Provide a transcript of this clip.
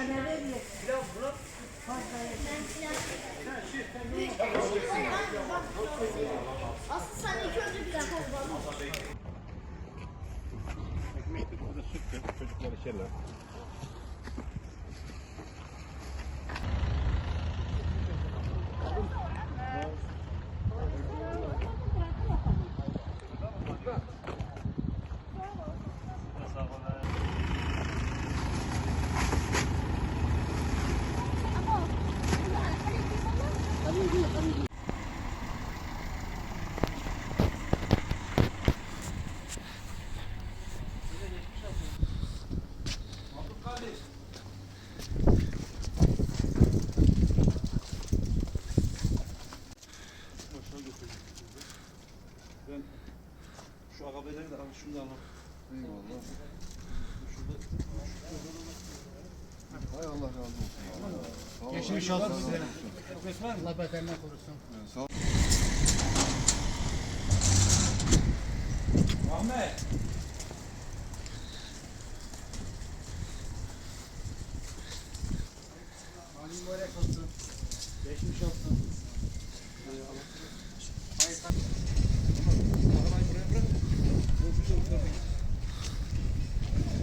tane veriyor. Aslı sen ilk önce bir dakika olmalı. Ekmek de burada süt de çocuklar içerler. Ben şu arabayla da şunu da alalım. Eyvallah. Hay Allah razı olsun. Geçmiş olsun size. Allah beterinden korusun. Sağ ol. Ahmet. Ali mübarek olsun. Geçmiş olsun. Hayır.